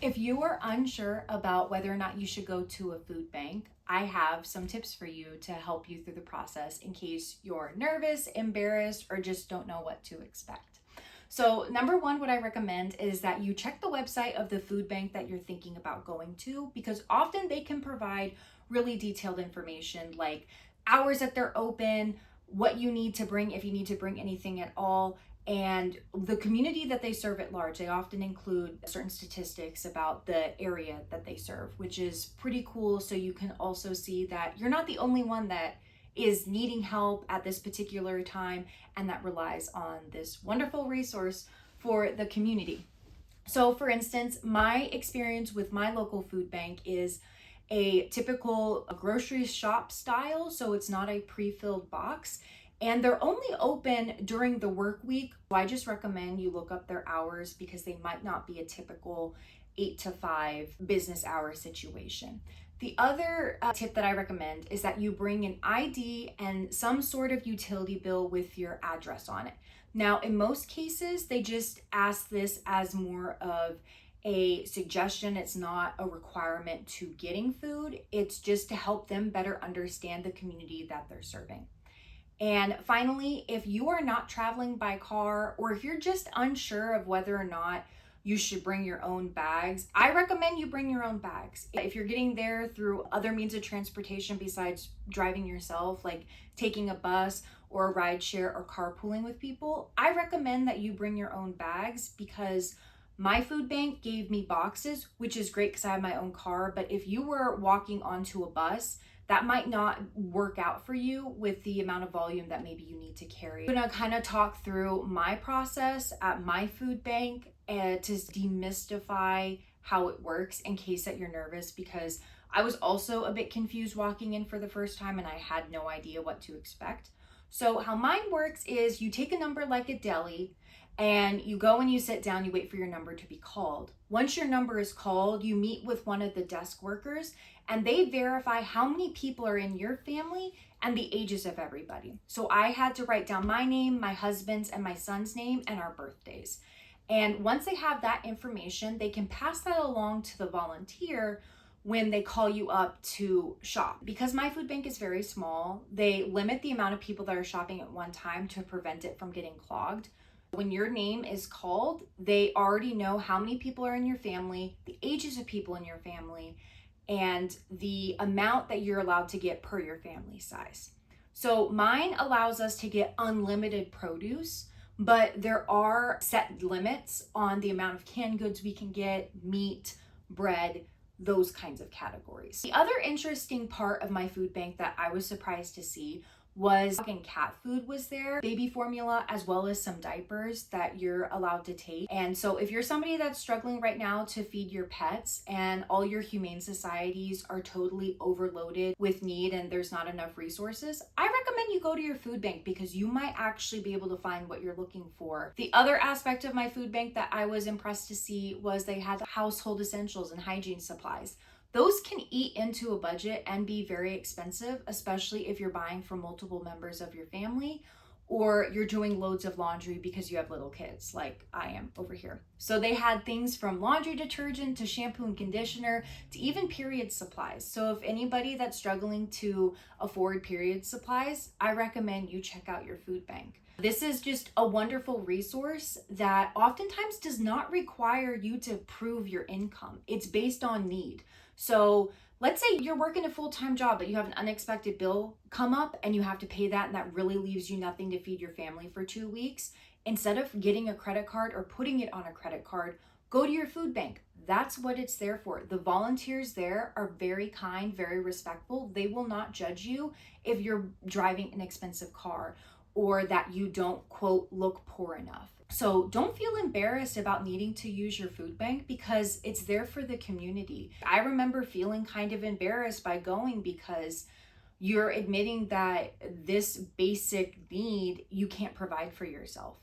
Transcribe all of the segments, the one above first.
If you are unsure about whether or not you should go to a food bank, I have some tips for you to help you through the process in case you're nervous, embarrassed, or just don't know what to expect. So, number one, what I recommend is that you check the website of the food bank that you're thinking about going to, because often they can provide really detailed information like hours that they're open, what you need to bring if you need to bring anything at all, and the community that they serve at large. They often include certain statistics about the area that they serve, which is pretty cool. So you can also see that you're not the only one that is needing help at this particular time and that relies on this wonderful resource for the community. So for instance, my experience with my local food bank is a typical grocery shop style. So it's not a pre-filled box. And they're only open during the work week. So I just recommend you look up their hours because they might not be a typical 8 to 5 business hour situation. The other tip that I recommend is that you bring an ID and some sort of utility bill with your address on it. Now, in most cases, they just ask this as more of a suggestion. It's not a requirement to getting food. It's just to help them better understand the community that they're serving. And finally, if you are not traveling by car, or if you're just unsure of whether or not you should bring your own bags, I recommend you bring your own bags. If you're getting there through other means of transportation besides driving yourself, like taking a bus or a ride share or carpooling with people, I recommend that you bring your own bags because my food bank gave me boxes, which is great because I have my own car. But if you were walking onto a bus, that might not work out for you with the amount of volume that maybe you need to carry. I'm gonna kind of talk through my process at my food bank to demystify how it works in case that you're nervous, because I was also a bit confused walking in for the first time and I had no idea what to expect. So how mine works is you take a number like a deli and you go and you sit down, you wait for your number to be called. Once your number is called, you meet with one of the desk workers and they verify how many people are in your family and the ages of everybody. So I had to write down my name, my husband's and my son's name, and our birthdays. And once they have that information, they can pass that along to the volunteer when they call you up to shop. Because my food bank is very small, they limit the amount of people that are shopping at one time to prevent it from getting clogged. When your name is called, they already know how many people are in your family, the ages of people in your family, and the amount that you're allowed to get per your family size. So mine allows us to get unlimited produce, but there are set limits on the amount of canned goods we can get, meat, bread, those kinds of categories. The other interesting part of my food bank that I was surprised to see was dog and cat food was there, baby formula, as well as some diapers that you're allowed to take. And so if you're somebody that's struggling right now to feed your pets and all your humane societies are totally overloaded with need and there's not enough resources, I recommend you go to your food bank because you might actually be able to find what you're looking for. The other aspect of my food bank that I was impressed to see was they had household essentials and hygiene supplies. Those can eat into a budget and be very expensive, especially if you're buying for multiple members of your family or you're doing loads of laundry because you have little kids like I am over here. So they had things from laundry detergent to shampoo and conditioner to even period supplies. So if anybody that's struggling to afford period supplies, I recommend you check out your food bank. This is just a wonderful resource that oftentimes does not require you to prove your income. It's based on need. So let's say you're working a full-time job, but you have an unexpected bill come up and you have to pay that, and that really leaves you nothing to feed your family for 2 weeks. Instead of getting a credit card or putting it on a credit card, go to your food bank. That's what it's there for. The volunteers there are very kind, very respectful. They will not judge you if you're driving an expensive car or that you don't, quote, look poor enough. So don't feel embarrassed about needing to use your food bank because it's there for the community. I remember feeling kind of embarrassed by going because you're admitting that this basic need you can't provide for yourself.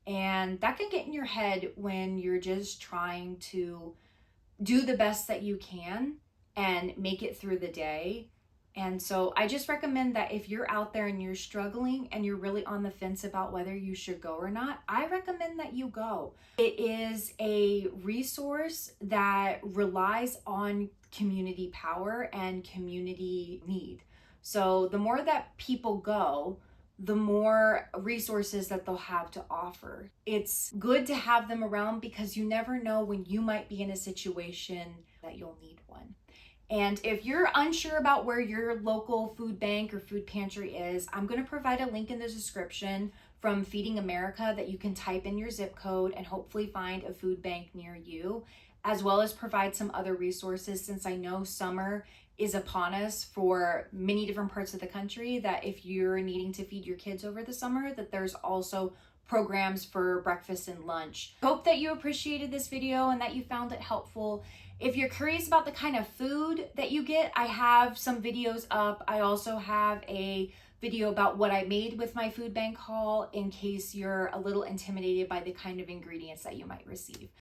And that can get in your head when you're just trying to do the best that you can and make it through the day. And so I just recommend that if you're out there and you're struggling and you're really on the fence about whether you should go or not, I recommend that you go. It is a resource that relies on community power and community need. So the more that people go, the more resources that they'll have to offer. It's good to have them around because you never know when you might be in a situation that you'll need one. And if you're unsure about where your local food bank or food pantry is, I'm going to provide a link in the description from Feeding America that you can type in your zip code and hopefully find a food bank near you, as well as provide some other resources since I know summer is upon us for many different parts of the country, that if you're needing to feed your kids over the summer, that there's also programs for breakfast and lunch. Hope that you appreciated this video and that you found it helpful. If you're curious about the kind of food that you get, I have some videos up. I also have a video about what I made with my food bank haul in case you're a little intimidated by the kind of ingredients that you might receive.